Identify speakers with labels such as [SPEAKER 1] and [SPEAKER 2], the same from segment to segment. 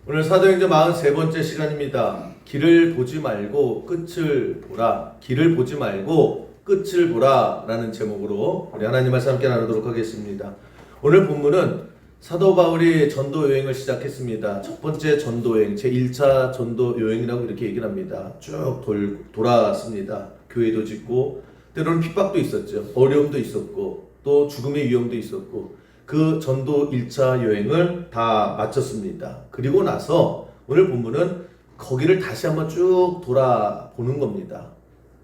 [SPEAKER 1] 오늘 사도행전 43번째 시간입니다. 길을 보지 말고 끝을 보라. 길을 보지 말고 끝을 보라 라는 제목으로 우리 하나님 말씀 함께 나누도록 하겠습니다. 오늘 본문은 사도 바울이 전도 여행을 시작했습니다. 첫 번째 전도 여행, 제1차 전도 여행이라고 이렇게 얘기를 합니다. 쭉 돌았습니다. 교회도 짓고 때로는 핍박도 있었죠. 어려움도 있었고 또 죽음의 위험도 있었고 그 전도 1차 여행을 다 마쳤습니다. 그리고 나서 오늘 본문은 거기를 다시 한번 쭉 돌아보는 겁니다.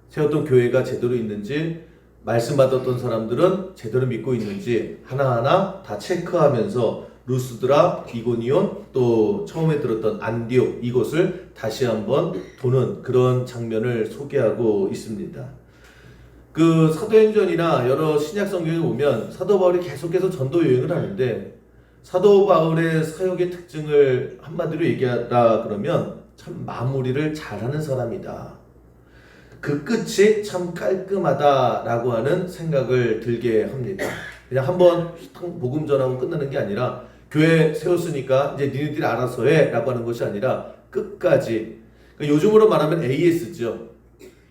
[SPEAKER 1] 세웠던 교회가 제대로 있는지, 말씀 받았던 사람들은 제대로 믿고 있는지 하나하나 다 체크하면서 루스드라, 이고니온, 또 처음에 들었던 안디옥 이곳을 다시 한번 도는 그런 장면을 소개하고 있습니다. 그 사도행전이나 여러 신약 성경에 보면 사도 바울이 계속해서 전도 여행을 하는데 사도 바울의 사역의 특징을 한마디로 얘기하라 그러면 참 마무리를 잘하는 사람이다. 그 끝이 참 깔끔하다라고 하는 생각을 들게 합니다. 그냥 한번 복음 전하고 끝나는 게 아니라 교회 세웠으니까 이제 니네들이 알아서 해 라고 하는 것이 아니라 끝까지, 그러니까 요즘으로 말하면 AS죠.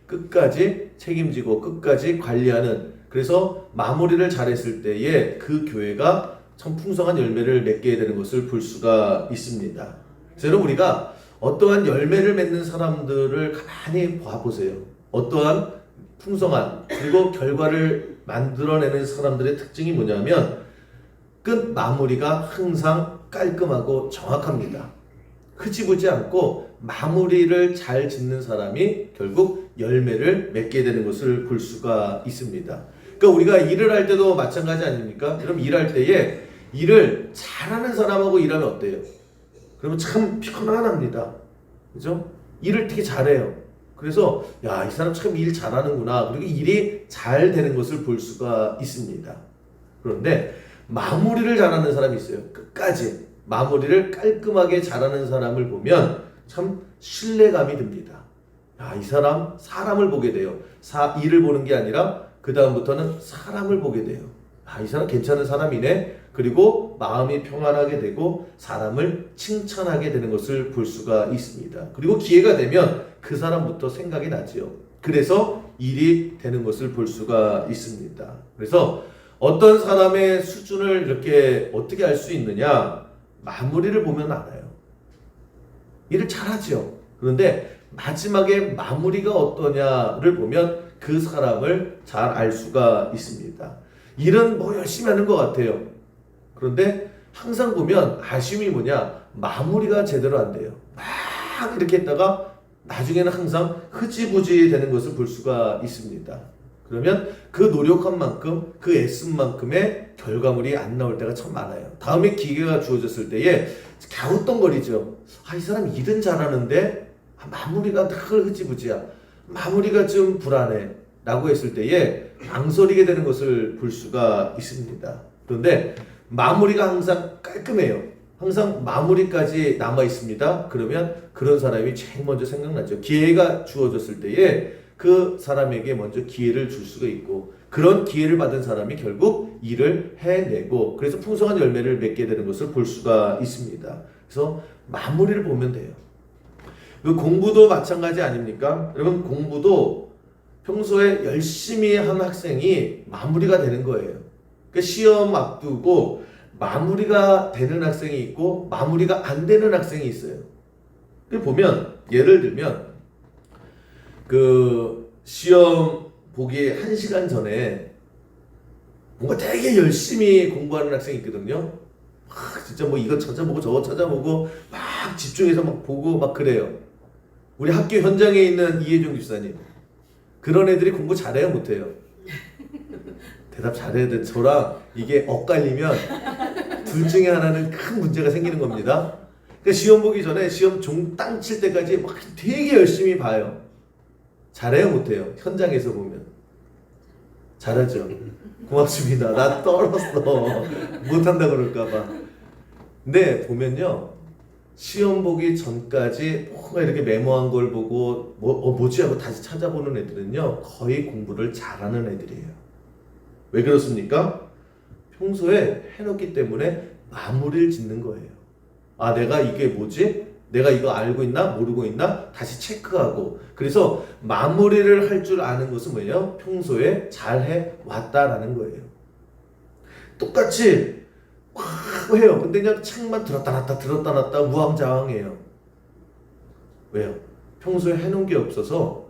[SPEAKER 1] 끝까지 책임지고 끝까지 관리하는, 그래서 마무리를 잘했을 때에 그 교회가 참 풍성한 열매를 맺게 되는 것을 볼 수가 있습니다. 그래서 여러분, 우리가 어떠한 열매를 맺는 사람들을 가만히 봐보세요. 어떠한 풍성한 그리고 결과를 만들어내는 사람들의 특징이 뭐냐면 끝 마무리가 항상 깔끔하고 정확합니다. 흐지부지 않고 마무리를 잘 짓는 사람이 결국 열매를 맺게 되는 것을 볼 수가 있습니다. 그러니까 우리가 일을 할 때도 마찬가지 아닙니까? 그럼 일할 때에 일을 잘하는 사람하고 일하면 어때요? 그러면 참 편안합니다. 그죠? 일을 되게 잘해요. 그래서 야, 이 사람 참 일 잘하는구나. 그리고 일이 잘 되는 것을 볼 수가 있습니다. 그런데 마무리를 잘하는 사람이 있어요. 끝까지 마무리를 깔끔하게 잘하는 사람을 보면 참 신뢰감이 듭니다. 야, 이 사람 사람을 보게 돼요. 일을 보는 게 아니라 그 다음부터는 사람을 보게 돼요. 아, 이 사람 괜찮은 사람이네. 그리고 마음이 평안하게 되고 사람을 칭찬하게 되는 것을 볼 수가 있습니다. 그리고 기회가 되면 그 사람부터 생각이 나지요. 그래서 일이 되는 것을 볼 수가 있습니다. 그래서 어떤 사람의 수준을 이렇게 어떻게 알 수 있느냐? 마무리를 보면 알아요. 일을 잘하죠. 그런데 마지막에 마무리가 어떠냐를 보면 그 사람을 잘 알 수가 있습니다. 일은 뭐 열심히 하는 것 같아요. 그런데 항상 보면 아쉬움이 뭐냐? 마무리가 제대로 안 돼요. 막 이렇게 했다가 나중에는 항상 흐지부지 되는 것을 볼 수가 있습니다. 그러면 그 노력한 만큼, 그 애쓴 만큼의 결과물이 안 나올 때가 참 많아요. 다음에 기회가 주어졌을 때에 갸우뚱거리죠. 아, 이 사람 일은 잘하는데 마무리가 늘 흐지부지야. 마무리가 좀 불안해. 라고 했을 때에 망설이게 되는 것을 볼 수가 있습니다. 그런데 마무리가 항상 깔끔해요. 항상 마무리까지 남아 있습니다. 그러면 그런 사람이 제일 먼저 생각나죠. 기회가 주어졌을 때에 그 사람에게 먼저 기회를 줄 수가 있고, 그런 기회를 받은 사람이 결국 일을 해내고 그래서 풍성한 열매를 맺게 되는 것을 볼 수가 있습니다. 그래서 마무리를 보면 돼요. 그 공부도 마찬가지 아닙니까? 여러분, 공부도 평소에 열심히 한 학생이 마무리가 되는 거예요. 그러니까 시험 앞두고 마무리가 되는 학생이 있고 마무리가 안 되는 학생이 있어요. 보면 예를 들면 그 시험 보기 1시간 전에 뭔가 되게 열심히 공부하는 학생이 있거든요. 진짜 뭐 이거 찾아보고 저거 찾아보고 막 집중해서 막 보고 막 그래요. 우리 학교 현장에 있는 이혜종 집사님, 그런 애들이 공부 잘해요, 못해요? 대답 잘해야 돼. 저랑 이게 엇갈리면 둘 중에 하나는 큰 문제가 생기는 겁니다. 그러니까 시험 보기 전에 시험 종 땅 칠 때까지 막 되게 열심히 봐요. 잘해요, 못해요? 현장에서 보면 잘하죠. 고맙습니다. 나 떨었어. 못한다 그럴까봐. 근데 보면요, 시험 보기 전까지 뭔가 이렇게 메모한 걸 보고 뭐지 하고 다시 찾아보는 애들은요 거의 공부를 잘하는 애들이에요. 왜 그렇습니까? 평소에 해놓기 때문에 마무리를 짓는 거예요. 아, 내가 이게 뭐지? 내가 이거 알고 있나? 모르고 있나? 다시 체크하고. 그래서 마무리를 할 줄 아는 것은 뭐예요? 평소에 잘해 왔다라는 거예요. 똑같이 막 해요. 근데 그냥 책만 들었다 놨다 들었다 놨다 우왕좌왕해요. 왜요? 평소에 해놓은 게 없어서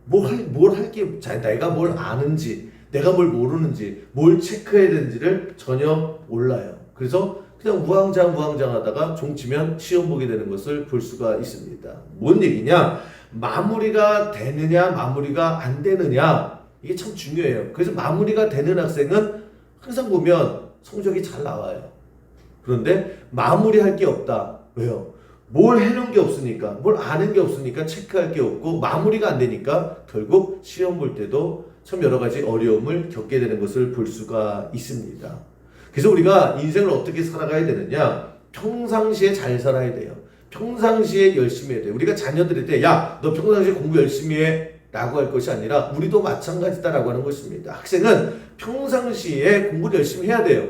[SPEAKER 1] 뭘 할 게, 내가 뭘 아는지, 내가 뭘 모르는지, 뭘 체크해야 되는지를 전혀 몰라요. 그래서 그냥 우왕좌왕 하다가 종치면 시험 보게 되는 것을 볼 수가 있습니다. 뭔 얘기냐? 마무리가 되느냐, 마무리가 안 되느냐, 이게 참 중요해요. 그래서 마무리가 되는 학생은 항상 보면 성적이 잘 나와요. 그런데 마무리할 게 없다. 왜요? 뭘 해놓은 게 없으니까, 뭘 아는 게 없으니까 체크할 게 없고 마무리가 안 되니까 결국 시험 볼 때도 참 여러 가지 어려움을 겪게 되는 것을 볼 수가 있습니다. 그래서 우리가 인생을 어떻게 살아가야 되느냐? 평상시에 잘 살아야 돼요. 평상시에 열심히 해야 돼요. 우리가 자녀들한테 야, 너 평상시에 공부 열심히 해 라고 할 것이 아니라 우리도 마찬가지다라고 하는 것입니다. 학생은 평상시에 공부를 열심히 해야 돼요.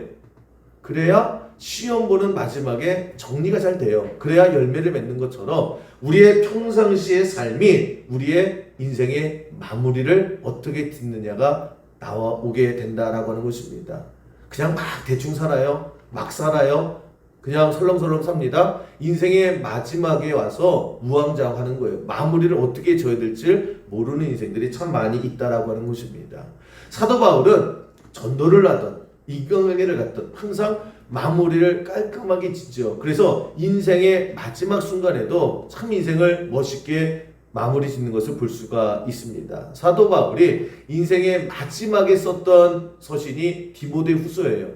[SPEAKER 1] 그래야 시험 보는 마지막에 정리가 잘 돼요. 그래야 열매를 맺는 것처럼 우리의 평상시의 삶이 우리의 인생의 마무리를 어떻게 짓느냐가 나오게 된다라고 하는 것입니다. 그냥 막 대충 살아요. 막 살아요. 그냥 설렁설렁 삽니다. 인생의 마지막에 와서 우왕좌왕하는 거예요. 마무리를 어떻게 지어야 될지 모르는 인생들이 참 많이 있다라고 하는 것입니다. 사도 바울은 전도를 하던 이경에를 갔던 항상 마무리를 깔끔하게 짓죠. 그래서 인생의 마지막 순간에도 참 인생을 멋있게 마무리 짓는 것을 볼 수가 있습니다. 사도 바울이 인생의 마지막에 썼던 서신이 디모데후서예요.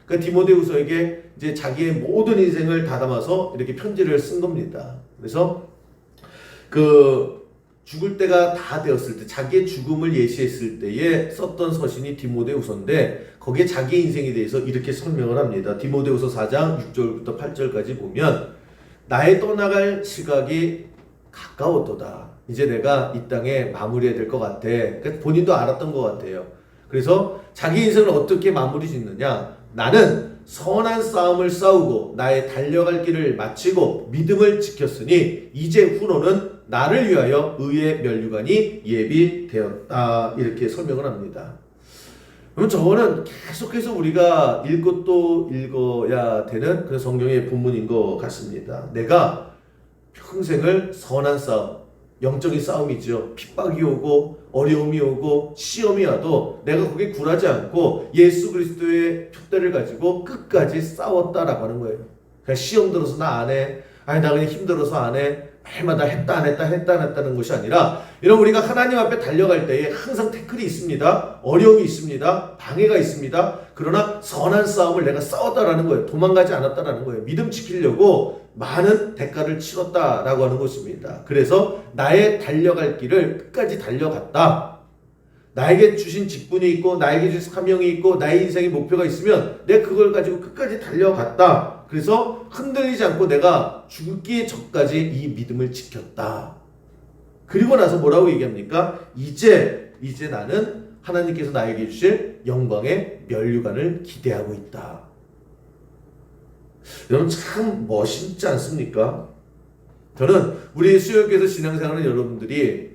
[SPEAKER 1] 그러니까 디모데후서에게 이제 자기의 모든 인생을 다 담아서 이렇게 편지를 쓴 겁니다. 그래서 죽을 때가 다 되었을 때, 자기의 죽음을 예시했을 때에 썼던 서신이 디모데후서인데 거기에 자기 인생에 대해서 이렇게 설명을 합니다. 디모데후서 4장 6절부터 8절까지 보면 나의 떠나갈 시각이 가까웠도다. 이제 내가 이 땅에 마무리해야 될 것 같아. 그러니까 본인도 알았던 것 같아요. 그래서 자기 인생을 어떻게 마무리 짓느냐? 나는 선한 싸움을 싸우고 나의 달려갈 길을 마치고 믿음을 지켰으니 이제 후로는 나를 위하여 의의 면류관이 예비되었다. 이렇게 설명을 합니다. 그럼 저거는 계속해서 우리가 읽고 또 읽어야 되는 그런 성경의 본문인 것 같습니다. 내가 평생을 선한 싸움, 영적인 싸움이죠. 핍박이 오고 어려움이 오고 시험이 와도 내가 거기에 굴하지 않고 예수 그리스도의 표대를 가지고 끝까지 싸웠다라고 하는 거예요. 그냥 시험 들어서 나 안 해. 아니 나 그냥 힘들어서 안 해. 매일마다 했다 안 했다는 것이 아니라 이런 우리가 하나님 앞에 달려갈 때에 항상 태클이 있습니다. 어려움이 있습니다. 방해가 있습니다. 그러나 선한 싸움을 내가 싸웠다라는 거예요. 도망가지 않았다라는 거예요. 믿음 지키려고 많은 대가를 치렀다라고 하는 것입니다. 그래서 나의 달려갈 길을 끝까지 달려갔다. 나에게 주신 직분이 있고 나에게 주신 사명이 있고 나의 인생의 목표가 있으면 내가 그걸 가지고 끝까지 달려갔다. 그래서 흔들리지 않고 내가 죽기 전까지 이 믿음을 지켰다. 그리고 나서 뭐라고 얘기합니까? 이제 나는 하나님께서 나에게 주실 영광의 면류관을 기대하고 있다. 여러분 참 멋있지 않습니까? 저는 우리 수요일교회에서 신앙생활하는 여러분들이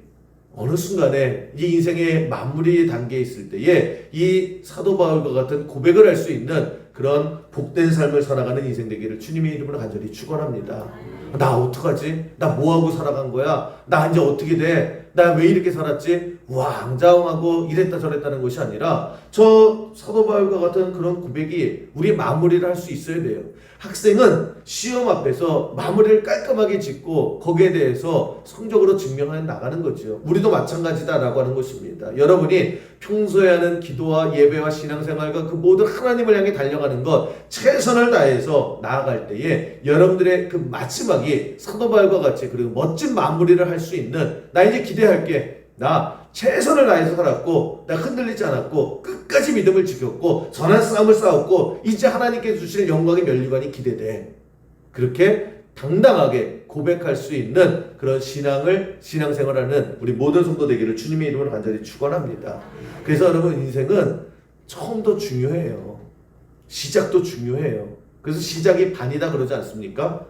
[SPEAKER 1] 어느 순간에 이 인생의 마무리 단계에 있을 때에 이 사도 바울과 같은 고백을 할 수 있는 그런 복된 삶을 살아가는 인생 되기를 주님의 이름으로 간절히 축원합니다. 나 어떡하지? 나 뭐하고 살아간 거야? 나 이제 어떻게 돼? 나 왜 이렇게 살았지? 우왕좌왕하고 이랬다 저랬다는 것이 아니라 저 사도 바울과 같은 그런 고백이 우리 마무리를 할 수 있어야 돼요. 학생은 시험 앞에서 마무리를 깔끔하게 짓고 거기에 대해서 성적으로 증명해 나가는 거죠. 우리도 마찬가지다라고 하는 것입니다. 여러분이 평소에 하는 기도와 예배와 신앙생활과 그 모든 하나님을 향해 달려가는 것 최선을 다해서 나아갈 때에 여러분들의 그 마지막이 사도 바울과 같이 그리고 멋진 마무리를 할 수 있는 나 이제 기대할게. 나 최선을 다해서 살았고 나 흔들리지 않았고 끝까지 믿음을 지켰고 선한 싸움을 싸웠고 이제 하나님께서 주시는 영광의 면류관이 기대돼. 그렇게 당당하게 고백할 수 있는 그런 신앙생활하는 우리 모든 성도 되기를 주님의 이름으로 간절히 축원합니다. 그래서 여러분 인생은 처음도 중요해요. 시작도 중요해요. 그래서 시작이 반이다 그러지 않습니까?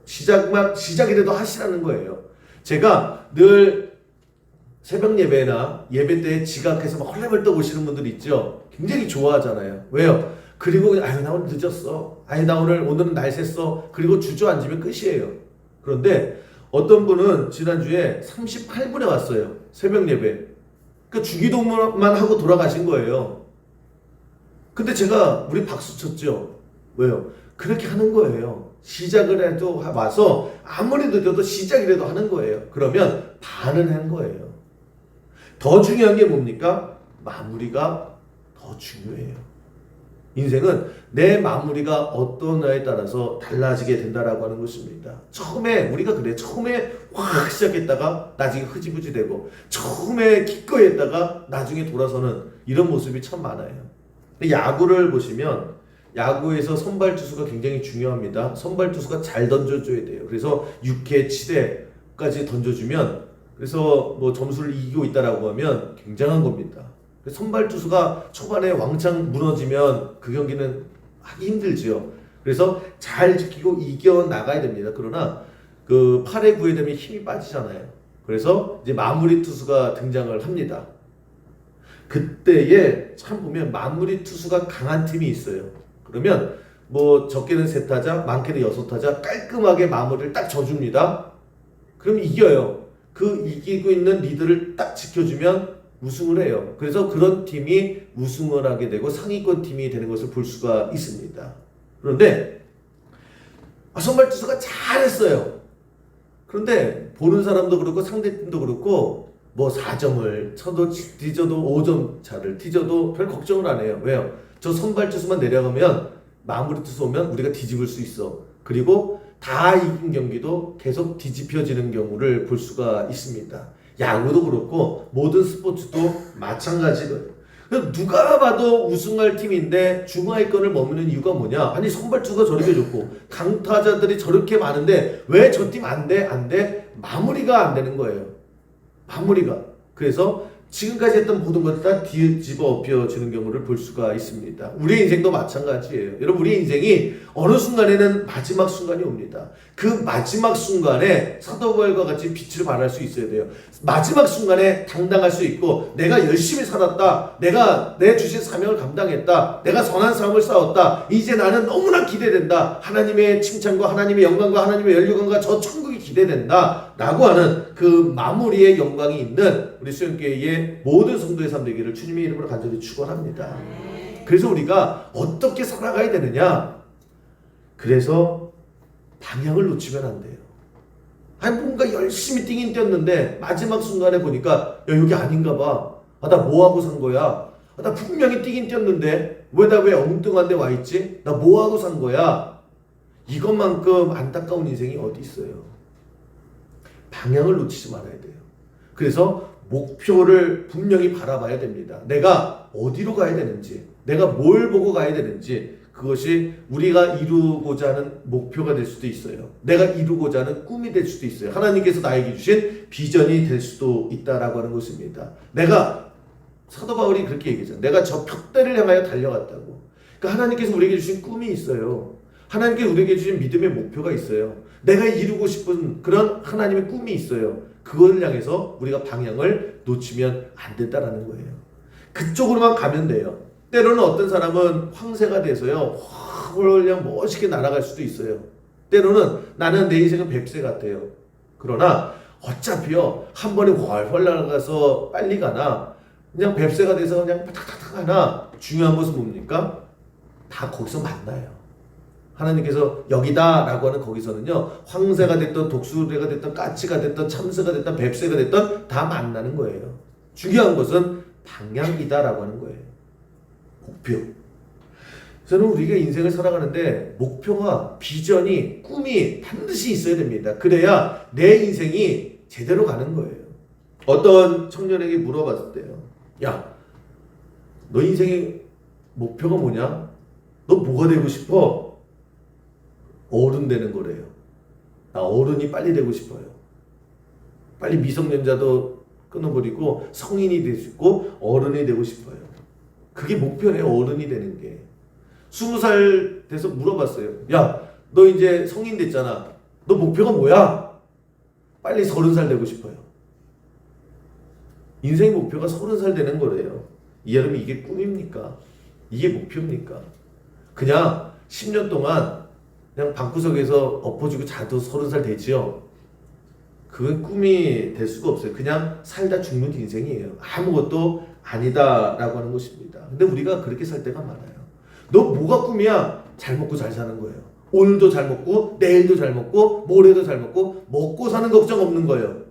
[SPEAKER 1] 시작이라도 하시라는 거예요. 제가 늘 새벽 예배나 예배 때 지각해서 막 헐레벌떡 오시는 분들 있죠. 굉장히 좋아하잖아요. 왜요? 그리고 아유 나 오늘 늦었어. 아니 나 오늘은 날 샜어. 그리고 주저앉으면 끝이에요. 그런데 어떤 분은 지난주에 38분에 왔어요. 새벽 예배. 그러니까 주기도문만 하고 돌아가신 거예요. 근데 제가 우리 박수 쳤죠. 왜요? 그렇게 하는 거예요. 시작을 해도 와서 아무리 늦어도 시작이라도 하는 거예요. 그러면 반은 한 거예요. 더 중요한 게 뭡니까? 마무리가 더 중요해요. 인생은 내 마무리가 어떠냐에 따라서 달라지게 된다라고 하는 것입니다. 처음에 우리가 그래. 처음에 확 시작했다가 나중에 흐지부지 되고 처음에 기꺼이 했다가 나중에 돌아서는 이런 모습이 참 많아요. 야구를 보시면 야구에서 선발 투수가 굉장히 중요합니다. 선발 투수가 잘 던져줘야 돼요. 그래서 6회, 7회까지 던져주면 그래서 뭐 점수를 이기고 있다라고 하면 굉장한 겁니다. 선발 투수가 초반에 왕창 무너지면 그 경기는 하기 힘들지요. 그래서 잘 지키고 이겨 나가야 됩니다. 그러나 그 8회, 9회 되면 힘이 빠지잖아요. 그래서 이제 마무리 투수가 등장을 합니다. 그때에 참 보면 마무리 투수가 강한 팀이 있어요. 그러면 뭐 적게는 3타자, 많게는 6타자 깔끔하게 마무리를 딱 져줍니다. 그럼 이겨요. 그 이기고 있는 리드를 딱 지켜주면 우승을 해요. 그래서 그런 팀이 우승을 하게 되고 상위권 팀이 되는 것을 볼 수가 있습니다. 그런데 선발 투수가 잘했어요. 그런데 보는 사람도 그렇고 상대팀도 그렇고 뭐 4점을 쳐도 뒤져도 5점 차를 뒤져도 별 걱정을 안 해요. 왜요? 저 선발 투수만 내려가면 마무리 투수 오면 우리가 뒤집을 수 있어. 그리고 다 이긴 경기도 계속 뒤집혀지는 경우를 볼 수가 있습니다. 야구도 그렇고 모든 스포츠도 마찬가지거든요. 누가 봐도 우승할 팀인데 중하위권을 머무는 이유가 뭐냐? 아니 선발 투수가 저렇게 좋고 강타자들이 저렇게 많은데 왜 저 팀 안 돼? 안 돼? 마무리가 안 되는 거예요. 마무리가. 그래서 지금까지 했던 모든 것을 다 뒤집어 엎여지는 경우를 볼 수가 있습니다. 우리의 인생도 마찬가지예요. 여러분 우리의 인생이 어느 순간에는 마지막 순간이 옵니다. 그 마지막 순간에 사도바울과 같이 빛을 발할 수 있어야 돼요. 마지막 순간에 당당할 수 있고 내가 열심히 살았다. 내가 내 주신 사명을 감당했다. 내가 선한 싸움을 싸웠다. 이제 나는 너무나 기대된다. 하나님의 칭찬과 하나님의 영광과 하나님의 연료관과 저 천국이 기대된다. 라고 하는 그 마무리의 영광이 있는 우리 수영교회의 모든 성도의 삶 되기를 주님의 이름으로 간절히 축원합니다. 그래서 우리가 어떻게 살아가야 되느냐? 그래서 방향을 놓치면 안 돼요. 아니 뭔가 열심히 뛰긴 뛰었는데 마지막 순간에 보니까 야 여기 아닌가 봐. 아 나 뭐하고 산 거야? 아, 나 분명히 뛰긴 뛰었는데 왜 엉뚱한 데 와 있지? 나 뭐하고 산 거야? 이것만큼 안타까운 인생이 어디 있어요? 방향을 놓치지 말아야 돼요. 그래서 목표를 분명히 바라봐야 됩니다. 내가 어디로 가야 되는지, 내가 뭘 보고 가야 되는지, 그것이 우리가 이루고자 하는 목표가 될 수도 있어요. 내가 이루고자 하는 꿈이 될 수도 있어요. 하나님께서 나에게 주신 비전이 될 수도 있다라고 하는 것입니다. 내가 사도 바울이 그렇게 얘기하잖아요. 내가 저 벽대를 향하여 달려갔다고. 그러니까 하나님께서 우리에게 주신 꿈이 있어요. 하나님께서 우리에게 주신 믿음의 목표가 있어요. 내가 이루고 싶은 그런 하나님의 꿈이 있어요. 그걸 향해서 우리가 방향을 놓치면 안 된다라는 거예요. 그쪽으로만 가면 돼요. 때로는 어떤 사람은 황새가 돼서요. 그냥 멋있게 날아갈 수도 있어요. 때로는 나는 내 인생은 뱁새 같아요. 그러나 어차피요. 한 번에 훨훨 날아가서 빨리 가나 그냥 뱁새가 돼서 그냥 탁탁탁 하나 중요한 것은 뭡니까? 다 거기서 만나요. 하나님께서 여기다 라고 하는 거기서는요. 황새가 됐던 독수리가 됐던 까치가 됐던 참새가 됐던 뱁새가 됐던 다 만나는 거예요. 중요한 것은 방향이다 라고 하는 거예요. 목표. 저는 우리가 인생을 살아가는데 목표와 비전이 꿈이 반드시 있어야 됩니다. 그래야 내 인생이 제대로 가는 거예요. 어떤 청년에게 물어봤을 때요. 야, 너 인생의 목표가 뭐냐? 너 뭐가 되고 싶어? 어른 되는 거래요. 나 어른이 빨리 되고 싶어요. 빨리 미성년자도 끊어버리고 성인이 되고 어른이 되고 싶어요. 그게 목표네요. 어른이 되는 게. 20살 돼서 물어봤어요. 야, 너 이제 성인 됐잖아. 너 목표가 뭐야? 빨리 30살 되고 싶어요. 인생 목표가 30살 되는 거래요. 여러분 이게 꿈입니까? 이게 목표입니까? 그냥 10년 동안 그냥 방구석에서 엎어지고 자도 30살 되지요. 그건 꿈이 될 수가 없어요. 그냥 살다 죽는 인생이에요. 아무것도 아니다라고 하는 것입니다. 근데 우리가 그렇게 살 때가 많아요. 너 뭐가 꿈이야? 잘 먹고 잘 사는 거예요. 오늘도 잘 먹고 내일도 잘 먹고 모레도 잘 먹고 사는 걱정 없는 거예요.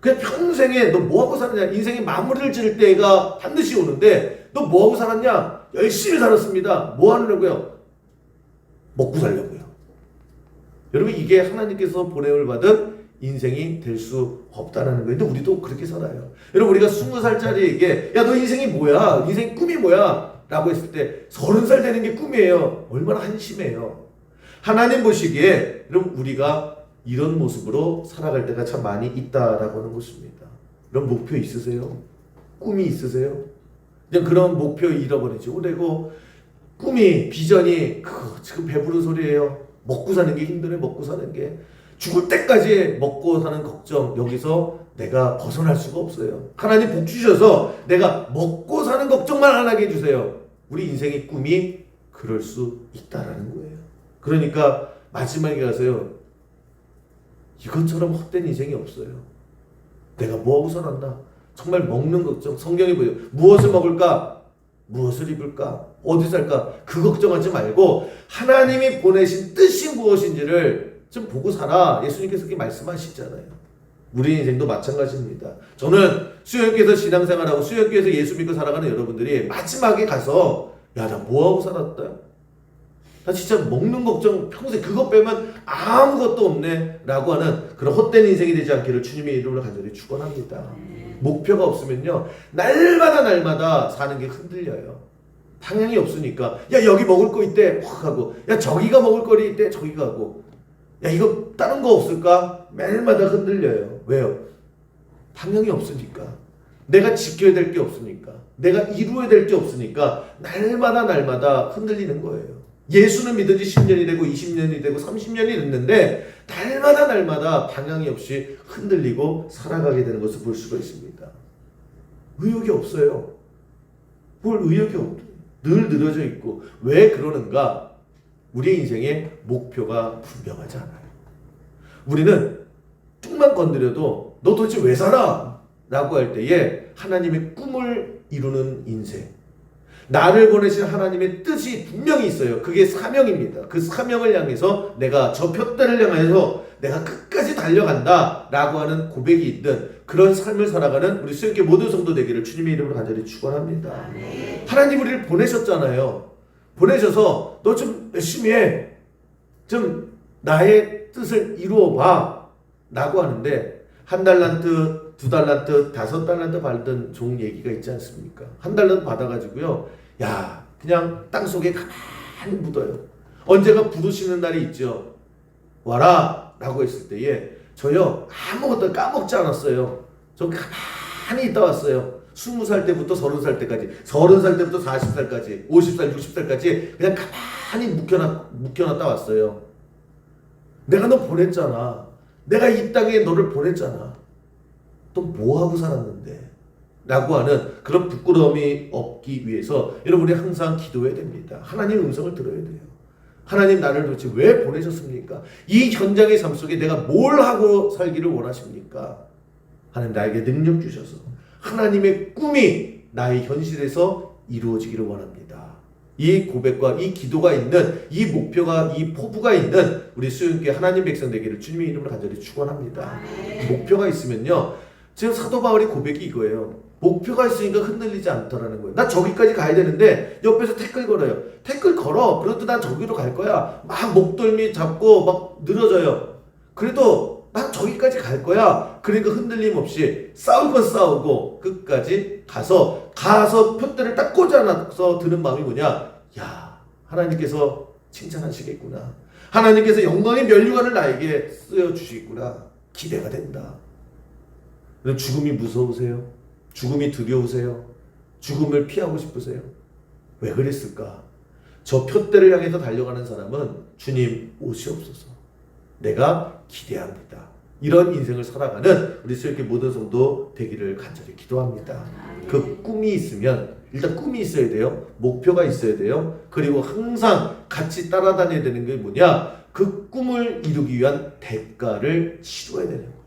[SPEAKER 1] 그냥 평생에 너 뭐하고 사느냐? 인생의 마무리를 지을 때가 반드시 오는데 너 뭐하고 살았냐? 열심히 살았습니다. 뭐 하느냐고요? 먹고 살려고요. 여러분 이게 하나님께서 보냄을 받은 인생이 될 수 없다는 거예요. 근데 우리도 그렇게 살아요. 여러분 우리가 20살짜리에게 야 너 인생이 뭐야? 인생 꿈이 뭐야? 라고 했을 때 30살 되는 게 꿈이에요. 얼마나 한심해요. 하나님 보시기에 여러분 우리가 이런 모습으로 살아갈 때가 참 많이 있다라고 하는 것입니다. 이런 목표 있으세요? 꿈이 있으세요? 그냥 그런 목표 잃어버리죠. 그리고 꿈이 비전이 그거 지금 배부른 소리예요. 먹고 사는 게 힘들어요. 먹고 사는 게 죽을 때까지 먹고 사는 걱정 여기서 내가 벗어날 수가 없어요. 하나님 복 주셔서 내가 먹고 사는 걱정만 안 하게 해주세요. 우리 인생의 꿈이 그럴 수 있다라는 거예요. 그러니까 마지막에 가서요. 이것처럼 헛된 인생이 없어요. 내가 뭐하고 살았나? 정말 먹는 걱정. 성경이 보여요. 무엇을 먹을까? 무엇을 입을까? 어디 살까? 그 걱정하지 말고 하나님이 보내신 뜻이 무엇인지를 좀 보고 살아. 예수님께서 그렇게 말씀하시잖아요. 우리 인생도 마찬가지입니다. 저는 수영교에서 신앙생활하고 수영교에서 예수 믿고 살아가는 여러분들이 마지막에 가서 야, 나 뭐하고 살았다? 나 진짜 먹는 걱정 평생 그것 빼면 아무것도 없네 라고 하는 그런 헛된 인생이 되지 않기를 주님의 이름으로 간절히 축원합니다. 목표가 없으면요 날마다 사는 게 흔들려요. 방향이 없으니까 야 여기 먹을 거 있대 확 하고 야 저기가 먹을 거리 있대 저기 가고 야 이거 다른 거 없을까? 매일마다 흔들려요. 왜요? 방향이 없으니까. 내가 지켜야 될 게 없으니까. 내가 이루어야 될 게 없으니까 날마다 흔들리는 거예요. 예수는 믿은 지 10년이 되고 20년이 되고 30년이 됐는데 날마다 방향이 없이 흔들리고 살아가게 되는 것을 볼 수가 있습니다. 의욕이 없어요. 뭘 의욕이 없어요. 늘 늘어져 있고. 왜 그러는가? 우리의 인생에 목표가 분명하지 않아요. 우리는 뚝만 건드려도 너 도대체 왜 살아? 라고 할 때에 하나님의 꿈을 이루는 인생, 나를 보내신 하나님의 뜻이 분명히 있어요. 그게 사명입니다. 그 사명을 향해서 내가 저 표대를 향해서 내가 끝까지 달려간다 라고 하는 고백이 있는 그런 삶을 살아가는 우리 수영교 모든 성도 되기를 주님의 이름으로 간절히 축원합니다. 하나님 우리를 보내셨잖아요. 보내셔서 너 좀 열심히 해. 좀 나의 뜻을 이루어 봐 라고 하는데 1달란트, 2달란트, 5달란트 받은 종 얘기가 있지 않습니까? 1달란트 받아가지고요. 야 그냥 땅속에 가만히 묻어요. 언제가 부르시는 날이 있죠. 와라 라고 했을 때에 저요 아무것도 까먹지 않았어요. 저 가만히 있다 왔어요. 20살 때부터 30살 때까지 30살 때부터 40살까지 50살 60살까지 그냥 가만히 묵혀놨다 왔어요. 내가 너 보냈잖아. 내가 이 땅에 너를 보냈잖아. 또 뭐하고 살았는데? 라고 하는 그런 부끄러움이 없기 위해서 여러분이 항상 기도해야 됩니다. 하나님의 음성을 들어야 돼요. 하나님 나를 도대체 왜 보내셨습니까? 이 현장의 삶 속에 내가 뭘 하고 살기를 원하십니까? 하나님 나에게 능력 주셔서 하나님의 꿈이 나의 현실에서 이루어지기를 원합니다. 이 고백과 이 기도가 있는 이 목표가 이 포부가 있는 우리 수용교회 하나님 백성 되기를 주님의 이름으로 간절히 축원합니다. 목표가 있으면요. 지금 사도 바울의 고백이 이거예요. 목표가 있으니까 흔들리지 않더라는 거예요. 나 저기까지 가야 되는데 옆에서 태클 걸어요. 태클 걸어. 그래도 난 저기로 갈 거야. 막 목덜미 잡고 막 늘어져요. 그래도 난 저기까지 갈 거야. 그러니까 흔들림 없이 싸울 건 싸우고 끝까지 가서 표대를 딱 꽂아놔서 드는 마음이 뭐냐? 야, 하나님께서 칭찬하시겠구나. 하나님께서 영광의 면류관을 나에게 쓰여주시겠구나. 기대가 된다. 죽음이 무서우세요? 죽음이 두려우세요? 죽음을 피하고 싶으세요? 왜 그랬을까? 저 표대를 향해서 달려가는 사람은 주님 오시옵소서. 내가 기대합니다. 이런 인생을 살아가는 우리 수요일교 모든 성도 되기를 간절히 기도합니다. 그 꿈이 있으면 일단 꿈이 있어야 돼요. 목표가 있어야 돼요. 그리고 항상 같이 따라다녀야 되는 게 뭐냐? 그 꿈을 이루기 위한 대가를 치러야 되는 거예요.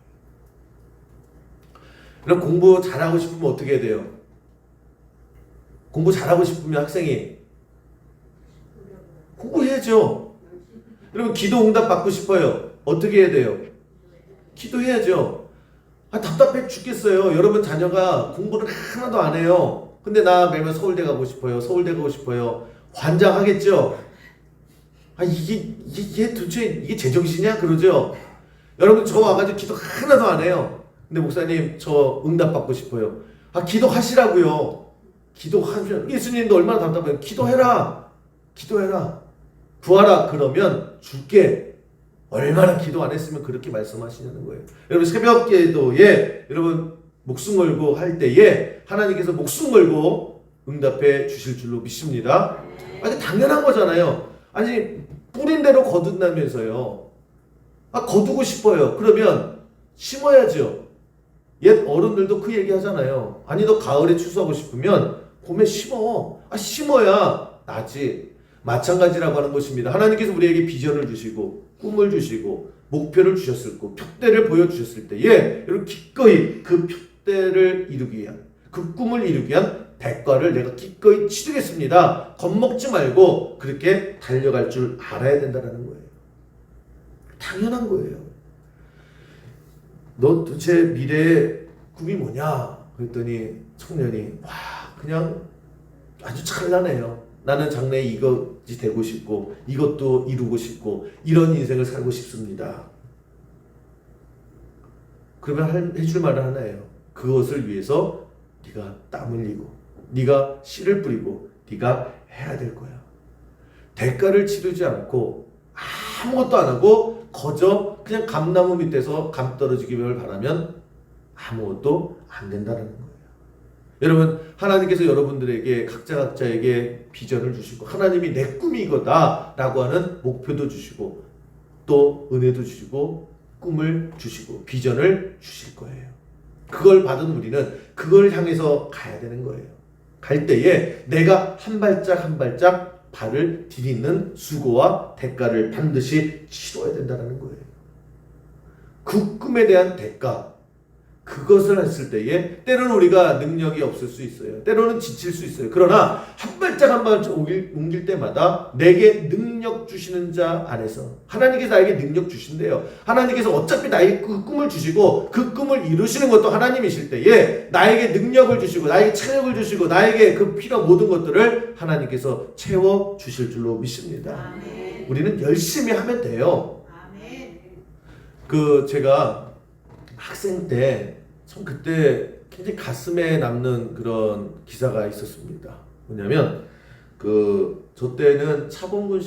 [SPEAKER 1] 그럼 공부 잘하고 싶으면 어떻게 해야 돼요? 공부 잘하고 싶으면 학생이 공부해야죠. 여러분 기도 응답 받고 싶어요. 어떻게 해야 돼요? 기도해야죠. 답답해 죽겠어요. 여러분 자녀가 공부를 하나도 안 해요. 근데 나 매번 서울대 가고 싶어요. 서울대 가고 싶어요. 환장하겠죠? 이게 도대체 이게 제정신이야? 그러죠? 여러분 저 와가지고 기도 하나도 안 해요. 근데 목사님 저 응답 받고 싶어요. 기도하시라고요. 기도하시라. 예수님도 얼마나 답답해요. 기도해라. 기도해라. 구하라. 그러면 줄게. 얼마나 기도 안 했으면 그렇게 말씀하시냐는 거예요. 여러분 새벽 기도에 여러분 목숨 걸고 할 때에 하나님께서 목숨 걸고 응답해 주실 줄로 믿습니다. 당연한 거잖아요. 아니 뿌린 대로 거둔다면서요. 거두고 싶어요. 그러면 심어야죠. 옛 어른들도 그 얘기 하잖아요. 아니 너 가을에 추수하고 싶으면 봄에 심어. 심어야 나지. 마찬가지라고 하는 것입니다. 하나님께서 우리에게 비전을 주시고 꿈을 주시고 목표를 주셨을 거 표대를 보여주셨을 때에 여러분 기꺼이 그 표대를 이루기 위한 그 꿈을 이루기 위한 대가를 내가 기꺼이 치르겠습니다. 겁먹지 말고 그렇게 달려갈 줄 알아야 된다는 거예요. 당연한 거예요. 너 도대체 미래의 꿈이 뭐냐? 그랬더니 청년이 그냥 아주 찬란해요. 나는 장래에 이것이 되고 싶고 이것도 이루고 싶고 이런 인생을 살고 싶습니다. 그러면 해줄 말은 하나예요. 그것을 위해서 네가 땀 흘리고 네가 씨를 뿌리고 네가 해야 될 거야. 대가를 치르지 않고 아무것도 안 하고 거저 그냥 감나무 밑에서 감 떨어지기를 바라면 아무것도 안 된다는 거예요. 여러분 하나님께서 여러분들에게 각자에게 비전을 주시고 하나님이 내 꿈이 이거다 라고 하는 목표도 주시고 또 은혜도 주시고 꿈을 주시고 비전을 주실 거예요. 그걸 받은 우리는 그걸 향해서 가야 되는 거예요. 갈 때에 내가 한 발짝 한 발짝 발을 디디는 수고와 대가를 반드시 치러야 된다는 거예요. 그 꿈에 대한 대가 그것을 했을 때에 때로는 우리가 능력이 없을 수 있어요. 때로는 지칠 수 있어요. 그러나 한 발짝 한 발짝 옮길 때마다 내게 능력 주시는 자 안에서 하나님께서 나에게 능력 주신대요. 하나님께서 어차피 나에게 그 꿈을 주시고 그 꿈을 이루시는 것도 하나님이실 때에 나에게 능력을 주시고 나에게 체력을 주시고 나에게 그 필요한 모든 것들을 하나님께서 채워 주실 줄로 믿습니다. 아멘. 우리는 열심히 하면 돼요. 아멘. 제가 학생 때 참 그때 굉장히 가슴에 남는 그런 기사가 있었습니다. 뭐냐면 저 때는 차범근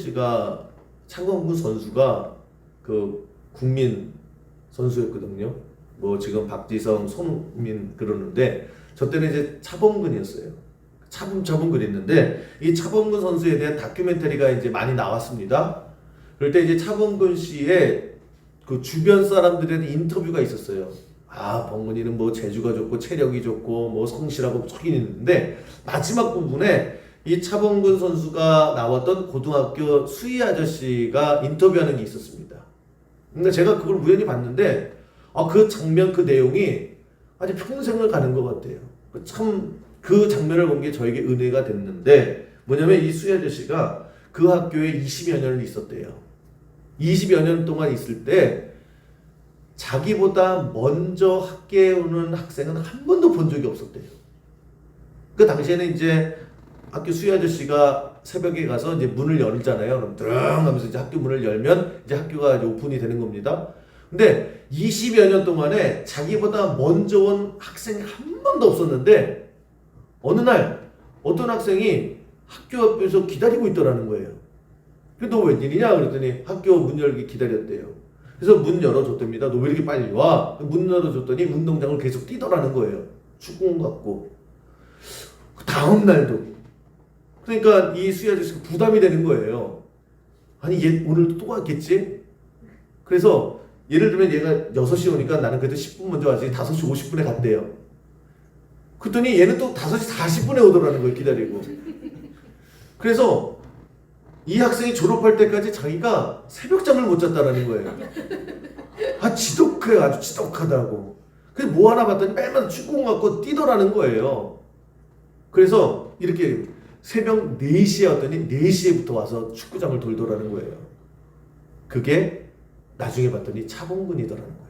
[SPEAKER 1] 선수가 국민 선수였거든요. 뭐 지금 박지성, 손흥민 그러는데 저 때는 이제 차범근이었어요. 차범근이었는데 이 차범근 선수에 대한 다큐멘터리가 이제 많이 나왔습니다. 그럴 때 이제 차범근 씨의 그 주변 사람들에 대한 인터뷰가 있었어요. 범근이는 뭐 재주가 좋고 체력이 좋고 뭐 성실하고 척이 있는데 마지막 부분에 이 차범근 선수가 나왔던 고등학교 수희 아저씨가 인터뷰하는 게 있었습니다. 근데 제가 그걸 우연히 봤는데 그 장면 그 내용이 아주 평생을 가는 것 같아요. 참 그 장면을 본 게 저에게 은혜가 됐는데 뭐냐면 이 수희 아저씨가 그 학교에 20여 년을 있었대요. 20여 년 동안 있을 때 자기보다 먼저 학교에 오는 학생은 한 번도 본 적이 없었대요. 그 당시에는 이제 학교 수희 아저씨가 새벽에 가서 이제 문을 열잖아요. 그럼 드릉 하면서 이제 학교 문을 열면 이제 학교가 이제 오픈이 되는 겁니다. 근데 20여 년 동안에 자기보다 먼저 온 학생이 한 번도 없었는데 어느 날 어떤 학생이 학교 앞에서 기다리고 있더라는 거예요. 너 웬일이냐? 그랬더니 학교 문 열기 기다렸대요. 그래서 문 열어줬답니다. 너 왜 이렇게 빨리 와? 문 열어줬더니 운동장을 계속 뛰더라는 거예요. 축구공 갖고. 그 다음 날도 그러니까 이 수희 아저씨가 부담이 되는 거예요. 아니 얘 오늘 또 왔겠지? 그래서 예를 들면 얘가 6시에 오니까 나는 그래도 10분 먼저 와지 5시 50분에 갔대요. 그랬더니 얘는 또 5시 40분에 오더라는 거예요. 기다리고. 그래서 이 학생이 졸업할 때까지 자기가 새벽잠을 못 잤다라는 거예요. 아 지독해요. 아주 지독하다고. 그래서 뭐 하나 봤더니 매일마다 축구공 갖고 뛰더라는 거예요. 그래서 이렇게 새벽 4시에 왔더니 4시에부터 와서 축구장을 돌더라는 거예요. 그게 나중에 봤더니 차범근이더라는 거예요.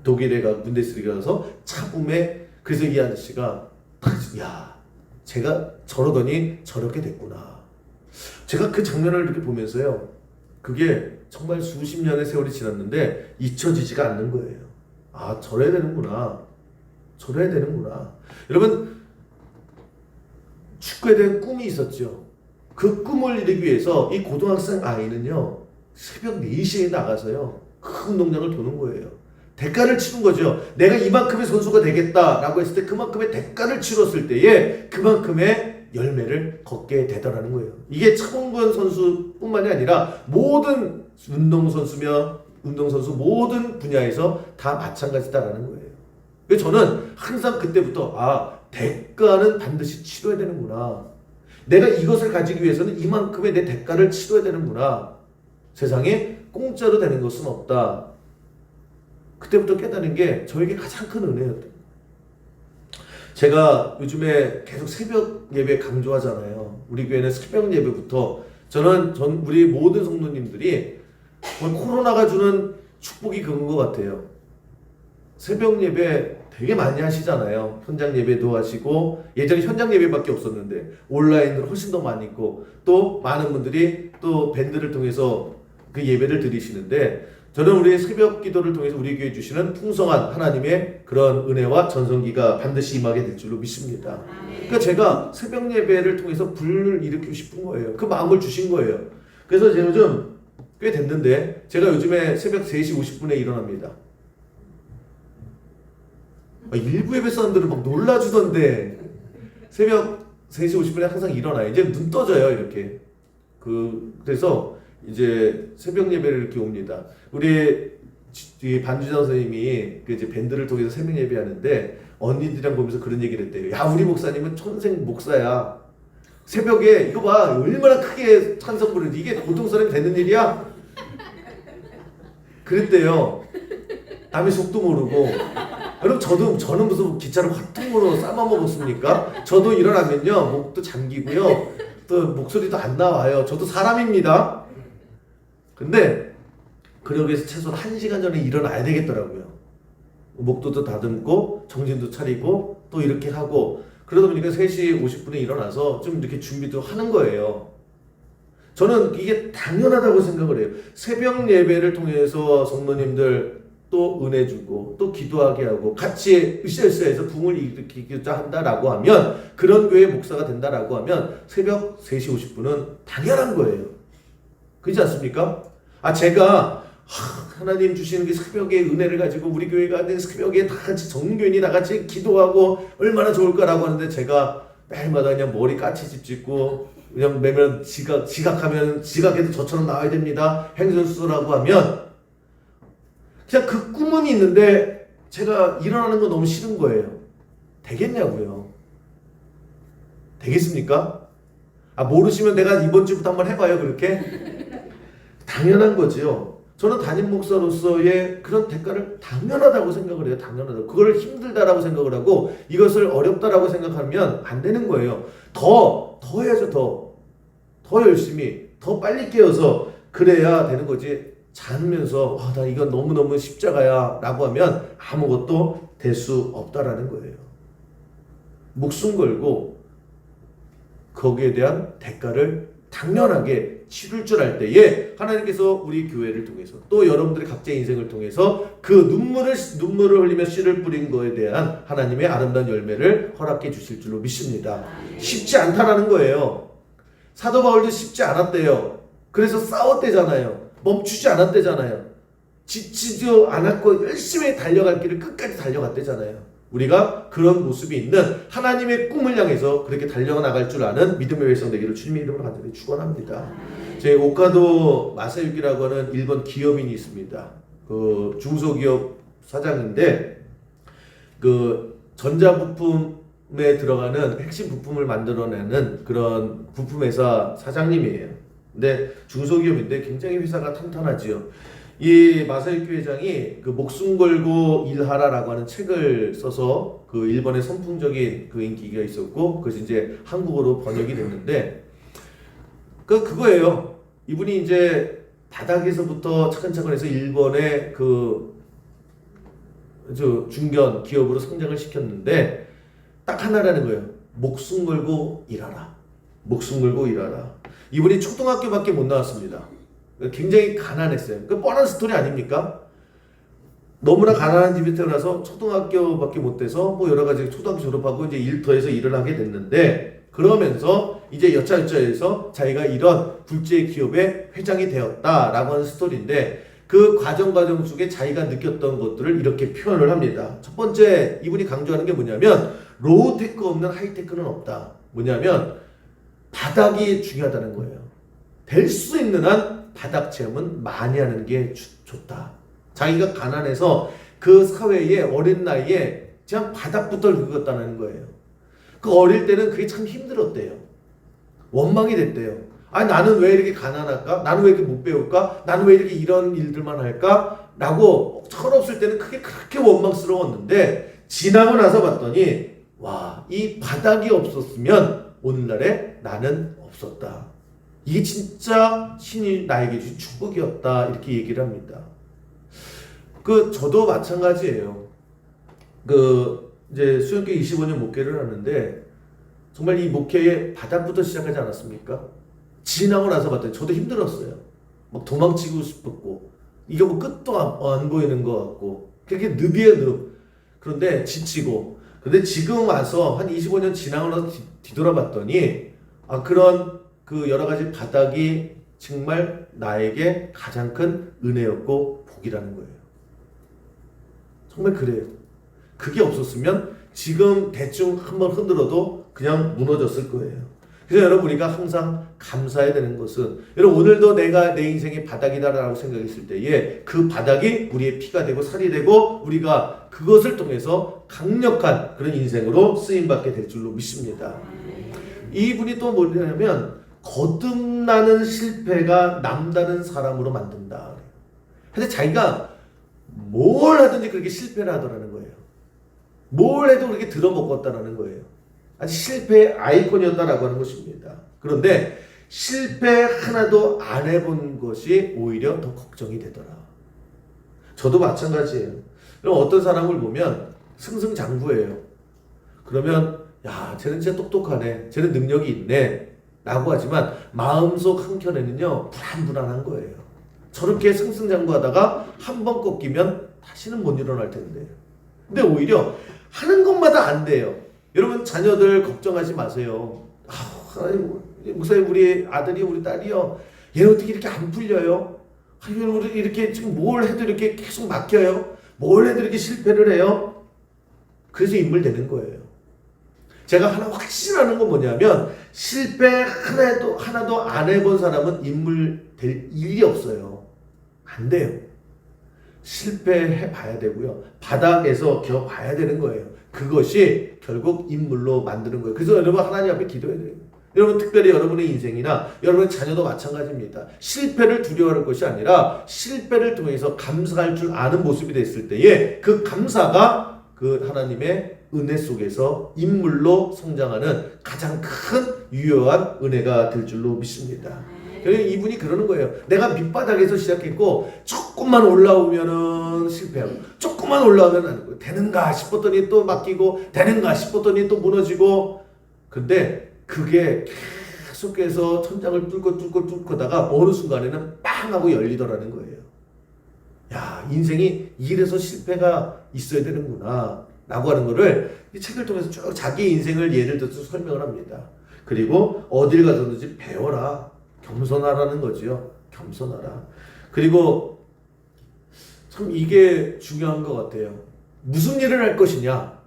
[SPEAKER 1] 독일에 가 분데스리가 가서 차범에 그래서 이 아저씨가 야 제가 저러더니 저렇게 됐구나. 제가 그 장면을 이렇게 보면서요. 그게 정말 수십 년의 세월이 지났는데 잊혀지지가 않는 거예요. 아 저래야 되는구나. 저래야 되는구나. 여러분 축구에 대한 꿈이 있었죠. 그 꿈을 이루기 위해서 이 고등학생 아이는요. 새벽 4시에 나가서요. 큰 운동장을 도는 거예요. 대가를 치른 거죠. 내가 이만큼의 선수가 되겠다라고 했을 때 그만큼의 대가를 치렀을 때에 그만큼의 열매를 걷게 되더라는 거예요. 이게 차범근 선수뿐만이 아니라 모든 운동선수 모든 분야에서 다 마찬가지다라는 거예요. 그래서 저는 항상 그때부터 대가는 반드시 치러야 되는구나. 내가 이것을 가지기 위해서는 이만큼의 내 대가를 치러야 되는구나. 세상에 공짜로 되는 것은 없다. 그때부터 깨닫는 게 저에게 가장 큰 은혜였다. 제가 요즘에 계속 새벽 예배 강조하잖아요. 우리 교회는 새벽 예배부터 우리 모든 성도님들이 코로나가 주는 축복이 그런 것 같아요. 새벽 예배 되게 많이 하시잖아요. 현장 예배도 하시고 예전에 현장 예배밖에 없었는데 온라인으로 훨씬 더 많이 있고 또 많은 분들이 또 밴드를 통해서 그 예배를 드리시는데 저는 우리 새벽 기도를 통해서 우리 교회에 주시는 풍성한 하나님의 그런 은혜와 전성기가 반드시 임하게 될 줄로 믿습니다. 그러니까 제가 새벽 예배를 통해서 불을 일으키고 싶은 거예요. 그 마음을 주신 거예요. 그래서 제가 요즘 꽤 됐는데 제가 요즘에 새벽 3시 50분에 일어납니다. 일부 예배 사람들은 막 놀라주던데 새벽 3시 50분에 항상 일어나요. 이제 눈 떠져요 이렇게. 그래서 이제 새벽 예배를 이렇게 옵니다. 우리 반주자 선생님이 이제 밴드를 통해서 새벽 예배하는데 언니들이랑 보면서 그런 얘기를 했대요. 야 우리 목사님은 천생 목사야. 새벽에 이거 봐 얼마나 크게 찬송 부르는지 이게 보통 사람이 되는 일이야? 그랬대요. 남의 속도 모르고. 여러분 저는 무슨 기차를 화통으로 삶아먹었습니까? 저도 일어나면요 목도 잠기고요 또 목소리도 안 나와요. 저도 사람입니다. 근데 그러기 위해서 최소한 1시간 전에 일어나야 되겠더라고요. 목도도 다듬고 정신도 차리고 또 이렇게 하고 그러다 보니까 3시 50분에 일어나서 좀 이렇게 준비도 하는 거예요. 저는 이게 당연하다고 생각을 해요. 새벽 예배를 통해서 성도님들 또 은혜 주고 또 기도하게 하고 같이 으쌰으쌰해서 붕을 일으키자 한다라고 하면 그런 교회 목사가 된다라고 하면 새벽 3시 50분은 당연한 거예요. 그렇지 않습니까? 제가 하나님 주시는 그 새벽의 은혜를 가지고 우리 교회가 새벽에 다 같이 정교인이 다 같이 기도하고 얼마나 좋을까라고 하는데 제가 매일마다 그냥 머리 까치집 짓고 그냥 매면 지각해도 저처럼 나와야 됩니다. 행선수술하고 하면 그냥 그 꿈은 있는데 제가 일어나는 건 너무 싫은 거예요. 되겠냐고요. 되겠습니까? 모르시면 내가 이번 주부터 한번 해봐요. 그렇게? 당연한 거죠. 저는 담임 목사로서의 그런 대가를 당연하다고 생각을 해요. 당연하다고. 그걸 힘들다라고 생각을 하고 이것을 어렵다라고 생각하면 안 되는 거예요. 더 해야죠. 더 열심히 더 빨리 깨어서 그래야 되는 거지. 자면서 나 이건 너무너무 십자가야 라고 하면 아무것도 될 수 없다라는 거예요. 목숨 걸고 거기에 대한 대가를 당연하게 치를 줄 알 때에 하나님께서 우리 교회를 통해서 또 여러분들의 각자의 인생을 통해서 그 눈물을 흘리며 씨를 뿌린 거에 대한 하나님의 아름다운 열매를 허락해 주실 줄로 믿습니다. 쉽지 않다라는 거예요. 사도 바울도 쉽지 않았대요. 그래서 싸웠대잖아요. 멈추지 않았대잖아요. 지치지도 않았고 열심히 달려갈 길을 끝까지 달려갔대잖아요. 우리가 그런 모습이 있는 하나님의 꿈을 향해서 그렇게 달려나갈 줄 아는 믿음의 백성 되기를 주님의 이름으로 간절히 축원합니다. 제 오카도 마사유키라고 하는 일본 기업인이 있습니다. 그 중소기업 사장인데 그 전자부품에 들어가는 핵심 부품을 만들어내는 그런 부품회사 사장님이에요. 근데 중소기업인데 굉장히 회사가 탄탄하지요. 이 마사유키 회장이 그 목숨 걸고 일하라라고 하는 책을 써서 그 일본의 선풍적인 그 인기가 있었고 그것이 이제 한국어로 번역이 됐는데 그거예요. 이분이 이제 바닥에서부터 차근차근 해서 일본의 그 중견 기업으로 성장을 시켰는데 딱 하나라는 거예요. 목숨 걸고 일하라. 목숨 걸고 일하라. 이분이 초등학교밖에 못 나왔습니다. 굉장히 가난했어요. 그 뻔한 스토리 아닙니까? 너무나 가난한 집에 태어나서 초등학교밖에 못 돼서 뭐 여러 가지 초등학교 졸업하고 이제 일터에서 일을 하게 됐는데 그러면서 이제 여차여차해서 자기가 이런 굴지의 기업의 회장이 되었다라고 하는 스토리인데 그 과정 속에 자기가 느꼈던 것들을 이렇게 표현을 합니다. 첫 번째 이분이 강조하는 게 뭐냐면 로우테크 없는 하이테크는 없다. 뭐냐면 바닥이 중요하다는 거예요. 될 수 있는 한 바닥 체험은 많이 하는 게 좋다. 자기가 가난해서 그 사회에 어린 나이에 그냥 바닥부터 긁었다는 거예요. 그 어릴 때는 그게 참 힘들었대요. 원망이 됐대요. 아니 나는 왜 이렇게 가난할까? 나는 왜 이렇게 못 배울까? 나는 왜 이렇게 이런 일들만 할까? 라고 철없을 때는 그렇게 원망스러웠는데 지나고 나서 봤더니 와, 이 바닥이 없었으면 오늘날에 나는 없었다. 이게 진짜 신이 나에게 주신 축복이었다. 이렇게 얘기를 합니다. 저도 마찬가지예요. 이제 수영교 25년 목회를 하는데 정말 이 목회의 바닥부터 시작하지 않았습니까? 지나고 나서 봤더니 저도 힘들었어요. 막 도망치고 싶었고 이게 뭐 끝도 안 보이는 것 같고 그렇게 늪이에요 늪. 그런데 지치고 근데 지금 와서 한 25년 지나고 나서 뒤돌아봤더니 그런 그 여러 가지 바닥이 정말 나에게 가장 큰 은혜였고 복이라는 거예요. 정말 그래요. 그게 없었으면 지금 대충 한번 흔들어도 그냥 무너졌을 거예요. 그래서 여러분 우리가 항상 감사해야 되는 것은 여러분 오늘도 내가 내 인생의 바닥이다라고 생각했을 때에 그 바닥이 우리의 피가 되고 살이 되고 우리가 그것을 통해서 강력한 그런 인생으로 쓰임받게 될 줄로 믿습니다. 이분이 또 뭐냐면 거듭나는 실패가 남다른 사람으로 만든다. 근데 자기가 뭘 하든지 그렇게 실패를 하더라는 거예요. 뭘 해도 그렇게 들어먹었다라는 거예요. 아주 실패의 아이콘이었다라고 하는 것입니다. 그런데 실패 하나도 안 해본 것이 오히려 더 걱정이 되더라. 저도 마찬가지예요. 그럼 어떤 사람을 보면 승승장구예요. 그러면 야, 쟤는 진짜 똑똑하네. 쟤는 능력이 있네. 라고 하지만 마음속 한켠에는요 불안불안한 거예요. 저렇게 승승장구하다가 한 번 꺾이면 다시는 못 일어날 텐데. 근데 오히려 하는 것마다 안 돼요. 여러분 자녀들 걱정하지 마세요. 목사님 우리 아들이 우리 딸이요. 얘는 어떻게 이렇게 안 풀려요? 우리 이렇게 지금 뭘 해도 이렇게 계속 막혀요. 뭘 해도 이렇게 실패를 해요. 그래서 인물되는 거예요. 제가 하나 확신하는 건 뭐냐면 실패 하나도 안 해본 사람은 인물 될 일이 없어요. 안 돼요. 실패해 봐야 되고요. 바닥에서 겨봐야 되는 거예요. 그것이 결국 인물로 만드는 거예요. 그래서 여러분 하나님 앞에 기도해야 돼요. 여러분 특별히 여러분의 인생이나 여러분의 자녀도 마찬가지입니다. 실패를 두려워할 것이 아니라 실패를 통해서 감사할 줄 아는 모습이 됐을 때에 그 감사가 그 하나님의 은혜 속에서 인물로 성장하는 가장 큰 유효한 은혜가 될 줄로 믿습니다. 그래서 이분이 그러는 거예요. 내가 밑바닥에서 시작했고 조금만 올라오면은 실패하고 조금만 올라오면 안 되고 되는가 싶었더니 또 맡기고 되는가 싶었더니 또 무너지고 근데 그게 계속해서 천장을 뚫고다가 어느 순간에는 빵 하고 열리더라는 거예요. 야, 인생이 이래서 실패가 있어야 되는구나 라고 하는 거를 이 책을 통해서 쭉 자기 인생을 예를 들어서 설명을 합니다. 그리고 어딜 가든지 배워라. 겸손하라는 거지요. 겸손하라. 그리고 참 이게 중요한 것 같아요. 무슨 일을 할 것이냐?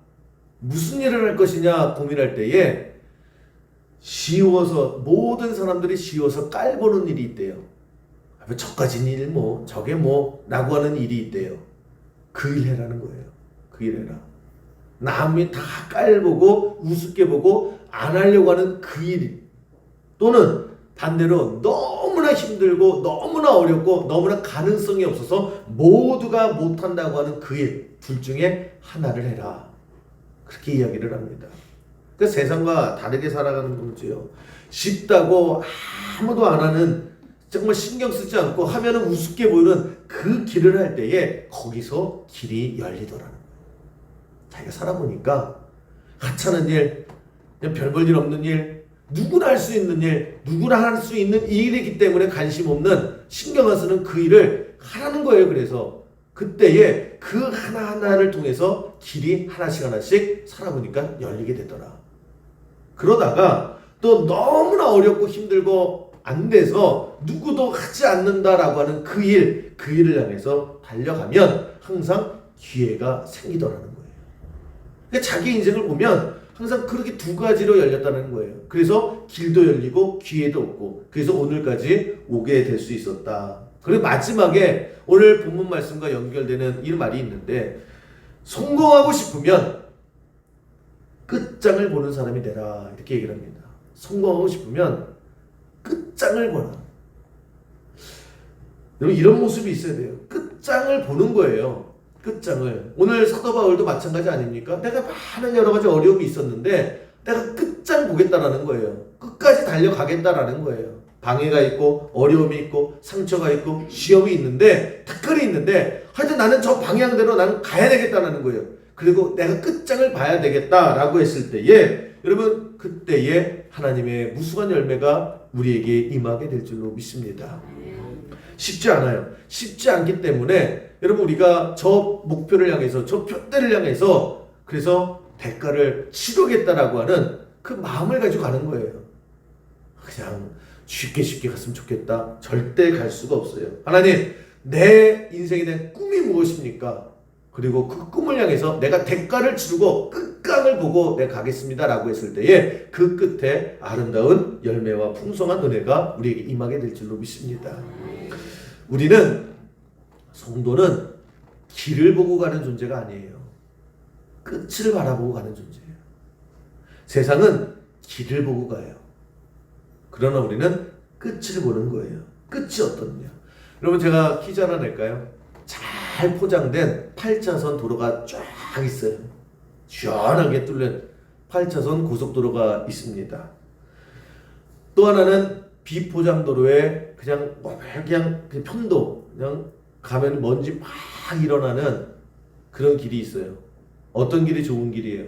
[SPEAKER 1] 무슨 일을 할 것이냐 고민할 때에 쉬워서 모든 사람들이 쉬워서 깔보는 일이 있대요. 저까진 일 뭐 저게 뭐 라고 하는 일이 있대요. 그 일 해라는 거예요. 그 일 해라. 남이 다 깔보고 우습게 보고 안 하려고 하는 그 일, 또는 반대로 너무나 힘들고 너무나 어렵고 너무나 가능성이 없어서 모두가 못한다고 하는 그 일, 둘 중에 하나를 해라. 그렇게 이야기를 합니다. 그 세상과 다르게 살아가는 거지요. 쉽다고 아무도 안 하는, 정말 신경 쓰지 않고 하면은 우습게 보이는 그 길을 할 때에 거기서 길이 열리더라는 거예요. 자기가 살아보니까 하찮은 일, 그냥 별 볼 일 없는 일, 누구나 할 수 있는 일, 누구나 할 수 있는 일이기 때문에 관심 없는, 신경 안 쓰는 그 일을 하라는 거예요. 그래서 그때에 그 하나하나를 통해서 길이 하나씩 살아보니까 열리게 되더라. 그러다가 또 너무나 어렵고 힘들고 안 돼서 누구도 하지 않는다라고 하는 그 일을 향해서 달려가면 항상 기회가 생기더라는 거예요. 그러니까 자기 인생을 보면 항상 그렇게 두 가지로 열렸다는 거예요. 그래서 길도 열리고 기회도 없고, 그래서 오늘까지 오게 될 수 있었다. 그리고 마지막에 오늘 본문 말씀과 연결되는 이 말이 있는데, 성공하고 싶으면 끝장을 보는 사람이 되라, 이렇게 얘기를 합니다. 성공하고 싶으면 끝장을 보라. 여러분, 이런 모습이 있어야 돼요. 끝장을 보는 거예요. 끝장을. 오늘 사도 바울도 마찬가지 아닙니까? 내가 많은 여러 가지 어려움이 있었는데 내가 끝장 보겠다라는 거예요. 끝까지 달려가겠다라는 거예요. 방해가 있고 어려움이 있고 상처가 있고 시험이 있는데 특권이 있는데 하여튼 나는 저 방향대로 나는 가야 되겠다라는 거예요. 그리고 내가 끝장을 봐야 되겠다라고 했을 때에, 여러분, 그때에 하나님의 무수한 열매가 우리에게 임하게 될 줄로 믿습니다. 쉽지 않아요. 쉽지 않기 때문에 여러분, 우리가 저 목표를 향해서, 저 표대를 향해서 그래서 대가를 치르겠다라고 하는 그 마음을 가지고 가는 거예요. 그냥 쉽게 갔으면 좋겠다. 절대 갈 수가 없어요. 하나님, 내 인생에 대한 꿈이 무엇입니까? 그리고 그 꿈을 향해서 내가 대가를 치르고 끝강을 보고 내가 가겠습니다 라고 했을 때에 그 끝에 아름다운 열매와 풍성한 은혜가 우리에게 임하게 될 줄로 믿습니다. 우리는, 성도는 길을 보고 가는 존재가 아니에요. 끝을 바라보고 가는 존재예요. 세상은 길을 보고 가요. 그러나 우리는 끝을 보는 거예요. 끝이 어떻냐. 여러분, 제가 퀴즈 하나 낼까요? 잘 포장된 8차선 도로가 쫙 있어요. 시원하게 뚫린 8차선 고속도로가 있습니다. 또 하나는 비포장도로에 그냥 편도, 그냥 가면 먼지 막 일어나는 그런 길이 있어요. 어떤 길이 좋은 길이에요?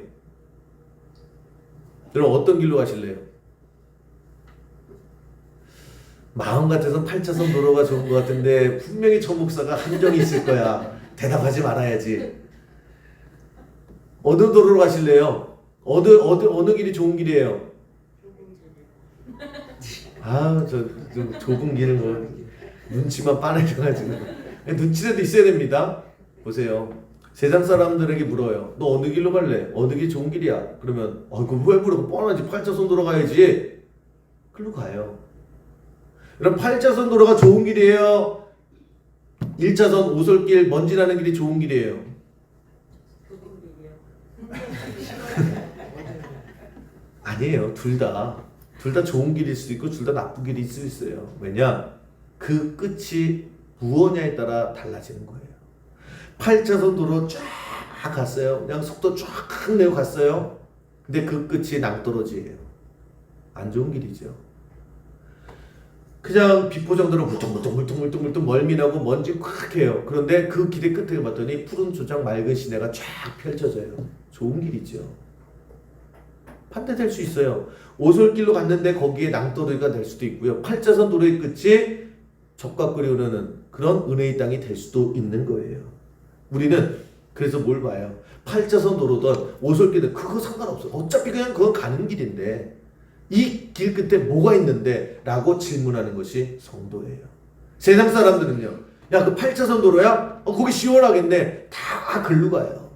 [SPEAKER 1] 여러분, 어떤 길로 가실래요? 마음 같아서 8차선 도로가 좋은 것 같은데 분명히 저 목사가 함정이 있을 거야. 대답하지 말아야지. 어느 도로로 가실래요? 어느 길이 좋은 길이에요? 저 좁은 길은 뭐 눈치만 빠내려가지고. 눈치라도 있어야 됩니다. 보세요. 세상 사람들에게 물어요. 너 어느 길로 갈래? 어느 길이 좋은 길이야? 그러면 그거 왜 물어? 뻔하지. 8차선 도로 가야지. 글로 가요. 그럼 8차선 도로가 좋은 길이에요? 1차선 오솔길 먼지 나는 길이 좋은 길이에요? 아니에요. 둘 다 좋은 길일 수도 있고 둘 다 나쁜 길일 수 있어요. 왜냐? 그 끝이 무엇냐에 따라 달라지는 거예요. 8차선 도로 쫙 갔어요. 그냥 속도 쫙 내고 갔어요. 근데 그 끝이 낭떠러지예요. 안 좋은 길이죠. 그냥 비포장도로 물뚱물뚱 멀미나고 먼지 콱 해요. 그런데 그 길의 끝에 봤더니 푸른 초장 맑은 시내가 쫙 펼쳐져요. 좋은 길이죠. 반대될 수 있어요. 오솔길로 갔는데 거기에 낭떠러지가 될 수도 있고요. 8차선 도로의 끝이 적각거리 흐르는 그런 은혜의 땅이 될 수도 있는 거예요. 우리는 그래서 뭘 봐요? 8차선 도로든 오솔길이든 그거 상관없어요. 어차피 그냥 그건 가는 길인데 이 길 끝에 뭐가 있는데? 라고 질문하는 것이 성도예요. 세상 사람들은요, 야, 그 8차선 도로야? 거기 시원하겠네. 다 글로 가요.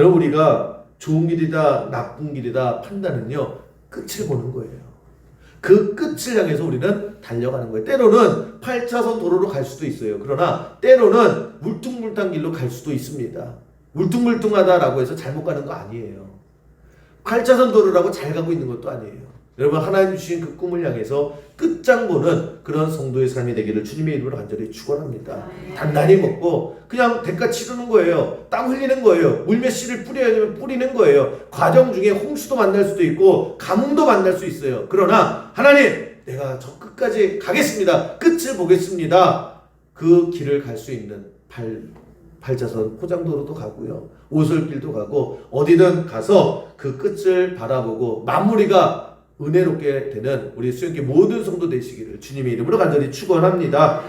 [SPEAKER 1] 여러분 우리가 좋은 길이다 나쁜 길이다 판단은요 끝을 보는 거예요. 그 끝을 향해서 우리는 달려가는 거예요. 때로는 8차선 도로로 갈 수도 있어요. 그러나 때로는 울퉁불퉁한 길로 갈 수도 있습니다. 울퉁불퉁하다라고 해서 잘못 가는 거 아니에요. 8차선 도로라고 잘 가고 있는 것도 아니에요. 여러분 하나님 주신 그 꿈을 향해서 끝장 보는 그런 성도의 삶이 되기를 주님의 이름으로 간절히 축원합니다. 단단히 먹고 그냥 대가 치르는 거예요. 땀 흘리는 거예요. 물메시를 뿌려야 되면 뿌리는 거예요. 과정 중에 홍수도 만날 수도 있고 가뭄도 만날 수 있어요. 그러나 하나님 내가 저 끝까지 가겠습니다. 끝을 보겠습니다. 그 길을 갈 수 있는 8차선 포장도로도 가고요. 오솔길도 가고 어디든 가서 그 끝을 바라보고 마무리가 은혜롭게 되는 우리 수영계 모든 성도 되시기를 주님의 이름으로 간절히 축원합니다.